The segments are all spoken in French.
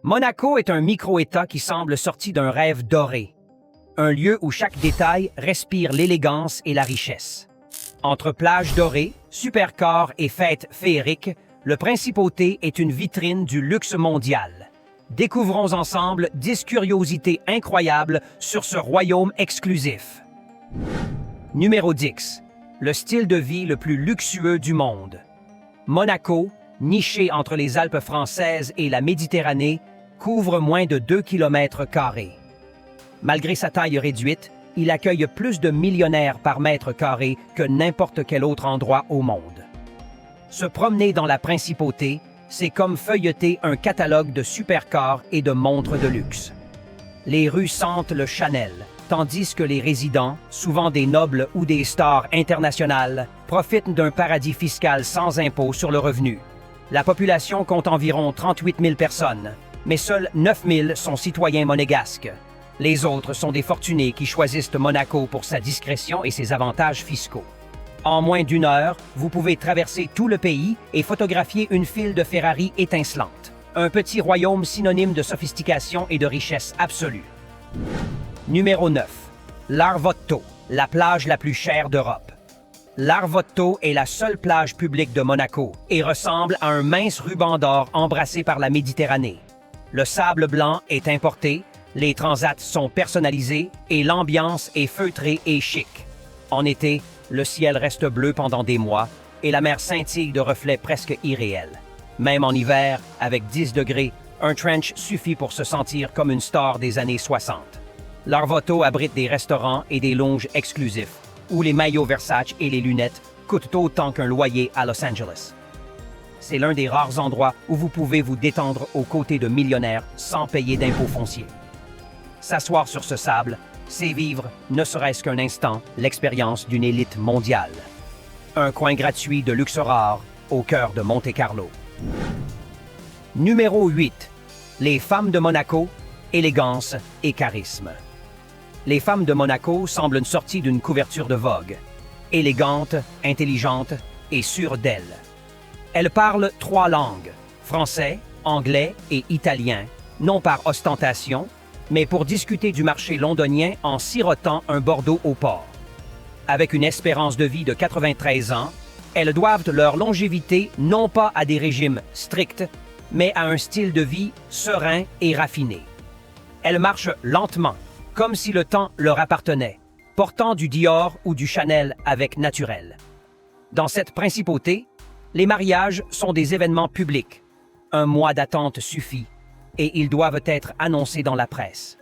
Monaco est un micro-État qui semble sorti d'un rêve doré. Un lieu où chaque détail respire l'élégance et la richesse. Entre plages dorées, supercars et fêtes féeriques, le Principauté est une vitrine du luxe mondial. Découvrons ensemble 10 curiosités incroyables sur ce royaume exclusif. Numéro 10. Le style de vie le plus luxueux du monde. Monaco, niché entre les Alpes françaises et la Méditerranée, couvre moins de 2 km². Malgré sa taille réduite, il accueille plus de millionnaires par mètre carré que n'importe quel autre endroit au monde. Se promener dans la Principauté, c'est comme feuilleter un catalogue de supercars et de montres de luxe. Les rues sentent le Chanel, tandis que les résidents, souvent des nobles ou des stars internationales, profitent d'un paradis fiscal sans impôt sur le revenu. La population compte environ 38 000 personnes, mais seuls 9 000 sont citoyens monégasques. Les autres sont des fortunés qui choisissent Monaco pour sa discrétion et ses avantages fiscaux. En moins d'une heure, vous pouvez traverser tout le pays et photographier une file de Ferrari étincelante. Un petit royaume synonyme de sophistication et de richesse absolue. Numéro 9. L'Arvotto, la plage la plus chère d'Europe. L'Arvotto est la seule plage publique de Monaco et ressemble à un mince ruban d'or embrassé par la Méditerranée. Le sable blanc est importé, les transats sont personnalisés et l'ambiance est feutrée et chic. En été, le ciel reste bleu pendant des mois et la mer scintille de reflets presque irréels. Même en hiver, avec 10 degrés, un trench suffit pour se sentir comme une star des années 60. L'Arvotto abrite des restaurants et des lounges exclusifs, où les maillots Versace et les lunettes coûtent autant qu'un loyer à Los Angeles. C'est l'un des rares endroits où vous pouvez vous détendre aux côtés de millionnaires sans payer d'impôts fonciers. S'asseoir sur ce sable, c'est vivre, ne serait-ce qu'un instant, l'expérience d'une élite mondiale. Un coin gratuit de luxe rare au cœur de Monte-Carlo. Numéro 8. Les femmes de Monaco, élégance et charisme. Les femmes de Monaco semblent une sortie d'une couverture de Vogue. Élégantes, intelligentes et sûres d'elles. Elles parlent 3 langues, français, anglais et italien, non par ostentation, mais pour discuter du marché londonien en sirotant un Bordeaux au port. Avec une espérance de vie de 93 ans, elles doivent leur longévité non pas à des régimes stricts, mais à un style de vie serein et raffiné. Elles marchent lentement, comme si le temps leur appartenait, portant du Dior ou du Chanel avec naturel. Dans cette principauté, les mariages sont des événements publics. Un mois d'attente suffit, et ils doivent être annoncés dans la presse.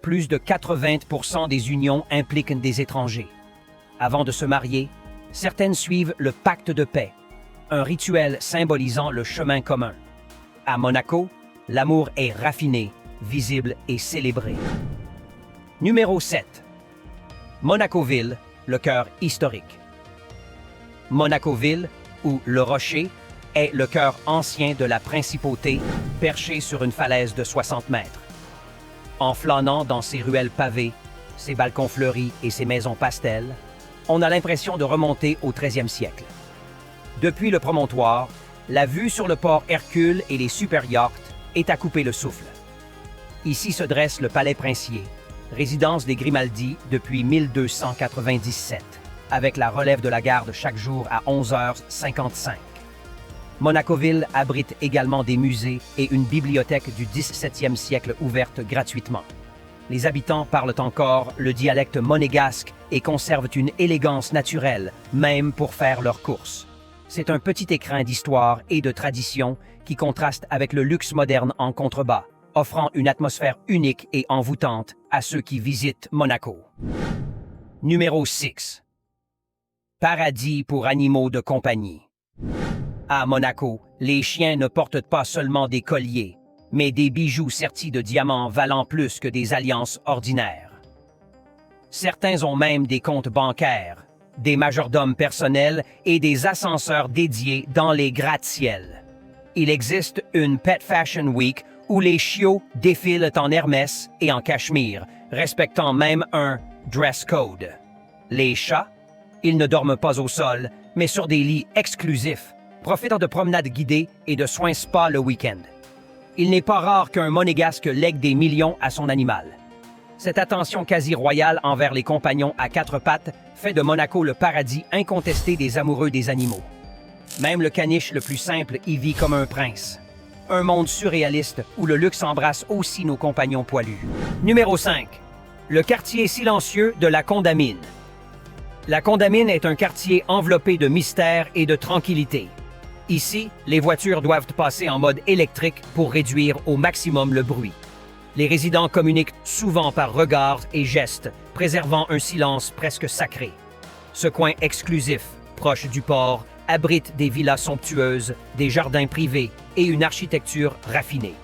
Plus de 80% des unions impliquent des étrangers. Avant de se marier, certaines suivent le pacte de paix, un rituel symbolisant le chemin commun. À Monaco, l'amour est raffiné, visible et célébré. Numéro 7. Monaco-Ville, le cœur historique. Monaco-Ville, ou le Rocher, est le cœur ancien de la principauté, perché sur une falaise de 60 mètres. En flânant dans ses ruelles pavées, ses balcons fleuris et ses maisons pastel, on a l'impression de remonter au XIIIe siècle. Depuis le promontoire, la vue sur le port Hercule et les super yachts est à couper le souffle. Ici se dresse le palais princier, résidence des Grimaldi depuis 1297, avec la relève de la garde chaque jour à 11h55. Monaco-Ville abrite également des musées et une bibliothèque du XVIIe siècle ouverte gratuitement. Les habitants parlent encore le dialecte monégasque et conservent une élégance naturelle, même pour faire leurs courses. C'est un petit écrin d'histoire et de tradition qui contraste avec le luxe moderne en contrebas, offrant une atmosphère unique et envoûtante à ceux qui visitent Monaco. Numéro 6. Paradis pour animaux de compagnie. À Monaco, les chiens ne portent pas seulement des colliers, mais des bijoux sertis de diamants valant plus que des alliances ordinaires. Certains ont même des comptes bancaires, des majordomes personnels et des ascenseurs dédiés dans les gratte-ciel. Il existe une Pet Fashion Week où les chiots défilent en Hermès et en cachemire, respectant même un dress code. Les chats, ils ne dorment pas au sol, mais sur des lits exclusifs, profitant de promenades guidées et de soins spa le week-end. il n'est pas rare qu'un monégasque lègue des millions à son animal. Cette attention quasi royale envers les compagnons à quatre pattes fait de Monaco le paradis incontesté des amoureux des animaux. Même le caniche le plus simple y vit comme un prince. Un monde surréaliste où le luxe embrasse aussi nos compagnons poilus. Numéro 5. Le quartier silencieux de la Condamine. La Condamine est un quartier enveloppé de mystère et de tranquillité. Ici, les voitures doivent passer en mode électrique pour réduire au maximum le bruit. Les résidents communiquent souvent par regards et gestes, préservant un silence presque sacré. Ce coin exclusif, proche du port, abrite des villas somptueuses, des jardins privés et une architecture raffinée.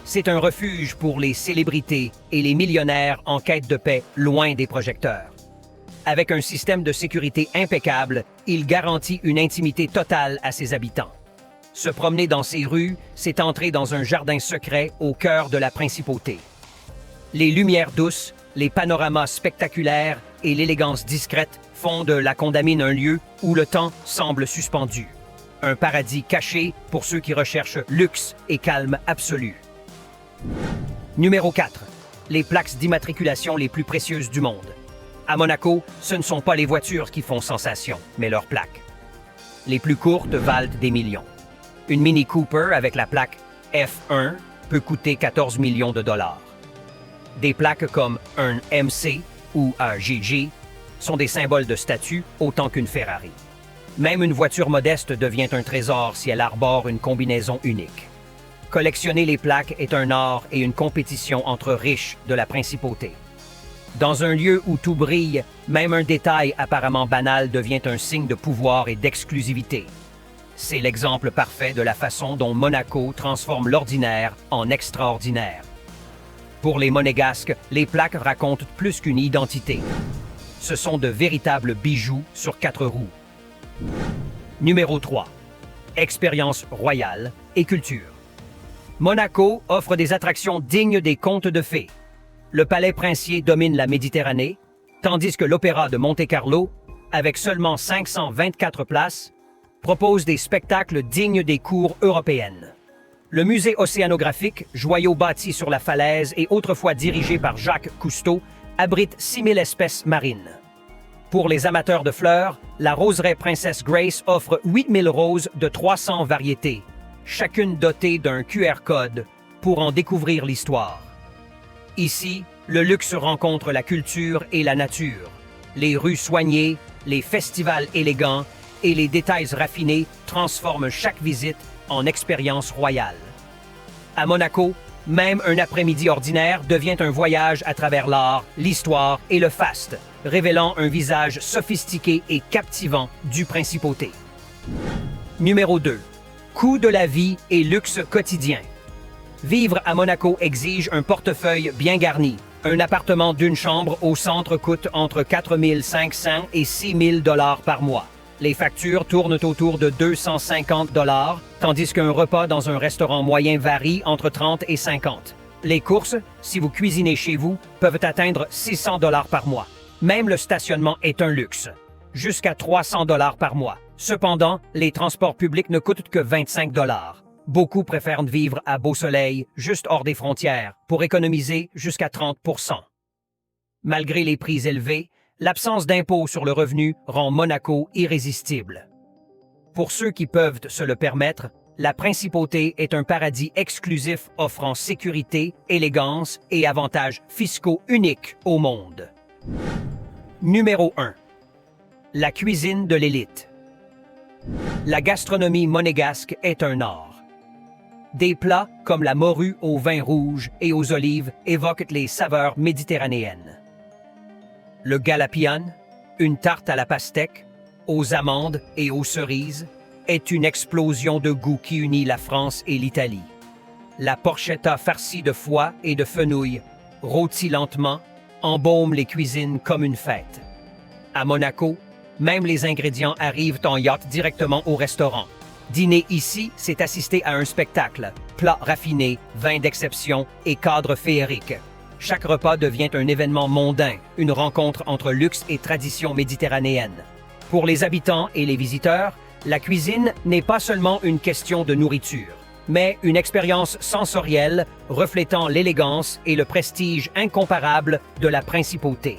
C'est un refuge pour les célébrités et les millionnaires en quête de paix loin des projecteurs. Avec un système de sécurité impeccable, il garantit une intimité totale à ses habitants. Se promener dans ces rues, c'est entrer dans un jardin secret au cœur de la principauté. Les lumières douces, les panoramas spectaculaires et l'élégance discrète font de la Condamine un lieu où le temps semble suspendu. Un paradis caché pour ceux qui recherchent luxe et calme absolu. Numéro 4. Les plaques d'immatriculation les plus précieuses du monde. À Monaco, ce ne sont pas les voitures qui font sensation, mais leurs plaques. Les plus courtes valent des millions. Une Mini Cooper avec la plaque F1 peut coûter 14 millions de dollars. Des plaques comme un MC ou un GG sont des symboles de statut autant qu'une Ferrari. Même une voiture modeste devient un trésor si elle arbore une combinaison unique. Collectionner les plaques est un art et une compétition entre riches de la principauté. Dans un lieu où tout brille, même un détail apparemment banal devient un signe de pouvoir et d'exclusivité. C'est l'exemple parfait de la façon dont Monaco transforme l'ordinaire en extraordinaire. Pour les Monégasques, les plaques racontent plus qu'une identité. Ce sont de véritables bijoux sur quatre roues. Numéro 3. Expérience royale et culture. Monaco offre des attractions dignes des contes de fées. Le palais princier domine la Méditerranée, tandis que l'Opéra de Monte-Carlo, avec seulement 524 places, propose des spectacles dignes des cours européennes. Le musée océanographique, joyau bâti sur la falaise et autrefois dirigé par Jacques Cousteau, abrite 6000 espèces marines. Pour les amateurs de fleurs, la roseraie Princess Grace offre 8000 roses de 300 variétés, chacune dotée d'un QR code pour en découvrir l'histoire. Ici, le luxe rencontre la culture et la nature. Les rues soignées, les festivals élégants et les détails raffinés transforment chaque visite en expérience royale. À Monaco, même un après-midi ordinaire devient un voyage à travers l'art, l'histoire et le faste, révélant un visage sophistiqué et captivant du principauté. Numéro 2. Coût de la vie et luxe quotidien. Vivre à Monaco exige un portefeuille bien garni. Un appartement d'une chambre au centre coûte entre 4 500 et 6 000 $ par mois. Les factures tournent autour de 250 $, tandis qu'un repas dans un restaurant moyen varie entre 30 et 50. Les courses, si vous cuisinez chez vous, peuvent atteindre 600 $ par mois. Même le stationnement est un luxe, jusqu'à 300 $ par mois. Cependant, les transports publics ne coûtent que 25 $. Beaucoup préfèrent vivre à Beau-Soleil, juste hors des frontières, pour économiser jusqu'à 30 %. Malgré les prix élevés, l'absence d'impôt sur le revenu rend Monaco irrésistible. Pour ceux qui peuvent se le permettre, la principauté est un paradis exclusif offrant sécurité, élégance et avantages fiscaux uniques au monde. Numéro 1. La cuisine de l'élite. La gastronomie monégasque est un art. Des plats comme la morue au vin rouge et aux olives évoquent les saveurs méditerranéennes. Le galapian, une tarte à la pastèque, aux amandes et aux cerises, est une explosion de goût qui unit la France et l'Italie. La porchetta farcie de foie et de fenouil, rôtie lentement, embaume les cuisines comme une fête. À Monaco, même les ingrédients arrivent en yacht directement au restaurant. Dîner ici, c'est assister à un spectacle, plats raffinés, vins d'exception et cadres féeriques. Chaque repas devient un événement mondain, une rencontre entre luxe et tradition méditerranéenne. Pour les habitants et les visiteurs, la cuisine n'est pas seulement une question de nourriture. mais une expérience sensorielle reflétant l'élégance et le prestige incomparable de la principauté.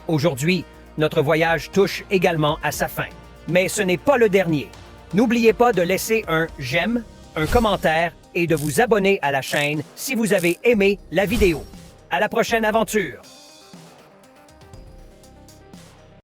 Aujourd'hui, notre voyage touche également à sa fin. Mais ce n'est pas le dernier. N'oubliez pas de laisser un j'aime, un commentaire et de vous abonner à la chaîne si vous avez aimé la vidéo. À la prochaine aventure!